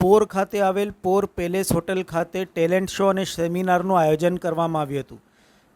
પોર ખાતે આવેલ પોર palace hotel ખાતે ટેલેન્ટ શો અને સેમિનારનું આયોજન કરવામાં આવ્યું હતું.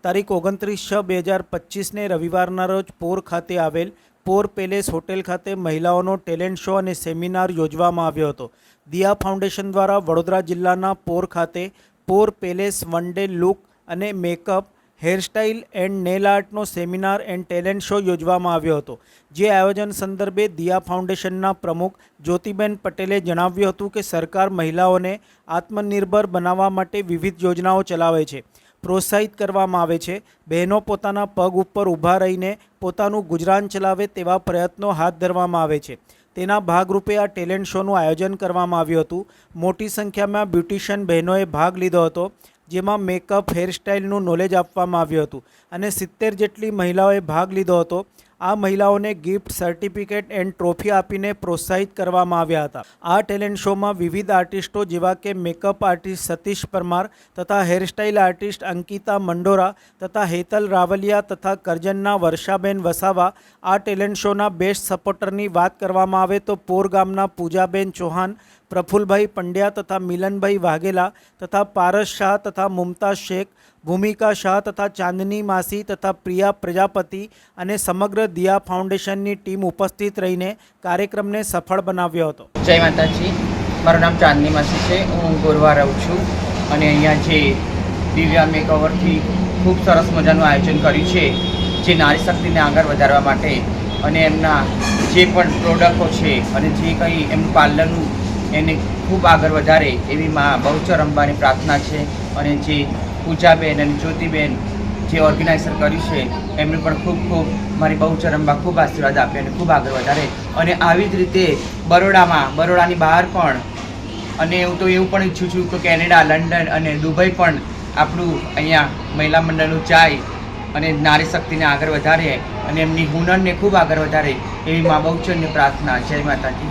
તારીખ 29/6/2025ને રવિવારના રોજ પોર ખાતે આવેલ પોર પેલેસ હોટેલ ખાતે મહિલાઓનો ટેલેન્ટ શો અને સેમિનાર યોજવામાં આવ્યો હતો. દિયા ફાઉન્ડેશન દ્વારા વડોદરા જિલ્લાના પોર ખાતે Por palace one day look અને મેકઅપ, હેરસ્ટાઇલ એન્ડ નેલ આર્ટનો સેમિનાર એન્ડ ટેલેન્ટ શો યોજવામાં આવ્યો હતો. જે આયોજન સંદર્ભે દિયા ફાઉન્ડેશનના પ્રમુખ જ્યોતિબેન પટેલે જણાવ્યું હતું કે સરકાર મહિલાઓને આત્મનિર્ભર બનાવવા માટે વિવિધ યોજનાઓ ચલાવે છે, પ્રોત્સાહિત કરવામાં આવે છે. બહેનો પોતાના પગ ઉપર ઊભા રહીને પોતાનું ગુજરાન ચલાવે તેવા પ્રયત્નો હાથ ધરવામાં આવે છે. તેના ભાગરૂપે આ ટેલેન્ટ શોનું આયોજન કરવામાં આવ્યું હતું. મોટી સંખ્યામાં બ્યુટિશિયન બહેનોએ ભાગ લીધો હતો, જેમાં મેકઅપ, હેરસ્ટાઇલનું નોલેજ આપવામાં આવ્યું હતું અને 70 જેટલી મહિલાઓએ ભાગ લીધો હતો. આ મહિલાઓને ગિફ્ટ, સર્ટિફિકેટ એન્ડ ટ્રોફી આપીને પ્રોત્સાહિત કરવામાં આવ્યા હતા. આ ટેલેન્ટ શોમાં વિવિધ આર્ટિસ્ટો જેવા કે મેકઅપ આર્ટિસ્ટ સતીશ પરમાર તથા હેરસ્ટાઇલ આર્ટિસ્ટ અંકિતા મંડોરા તથા હેતલ રાવલિયા તથા કરજણના વર્ષાબેન વસાવા આ ટેલેન્ટ શોના બેસ્ટ સપોર્ટરની વાત કરવામાં આવે તો પોર ગામના પૂજાબેન ચૌહાણ, પ્રફુલભાઈ પંડ્યા તથા મિલનભાઈ વાઘેલા તથા પારસ શાહ તથા મુમતાઝ શેખ, ભૂમિકા શાહ તથા ચાંદની માસી તથા પ્રિયા પ્રજાપતિ અને સમગ્ર દિયા ફાઉન્ડેશનની ટીમ ઉપસ્થિત રહીને કાર્યક્રમને સફળ બનાવ્યો હતો. જય માતાજી, મારું નામ ચાંદની માસી છે. હું ગોરવા રહું છું અને અહીંયા જે દિવ્યા મેકઓવરથી ખૂબ સરસ મજાનું આયોજન કર્યું છે, જે નારી શક્તિને આગળ વધારવા માટે અને એમના જે પણ પ્રોડક્ટો છે અને જે કંઈ એમનું પાર્લરનું એને ખૂબ આગળ વધારે એવી માં બહુચર અંબાની પ્રાર્થના છે. અને જે પૂજાબેન અને જ્યોતિબેન જે ઓર્ગેનાઇઝર કર્યું છે એમને પણ ખૂબ ખૂબ મારી બહુચર અંબા ખૂબ આશીર્વાદ આપે અને ખૂબ આગળ વધારે. અને આવી જ રીતે બરોડાની બહાર પણ, અને હું તો એવું પણ ઈચ્છું છું કે કેનેડા, લંડન અને દુબઈ પણ આપણું અહીંયા મહિલા મંડળનું જાય અને નારી શક્તિને આગળ વધારે અને એમની હુનરને ખૂબ આગળ વધારે એવી મા બહુચરની પ્રાર્થના. જય માતાજી.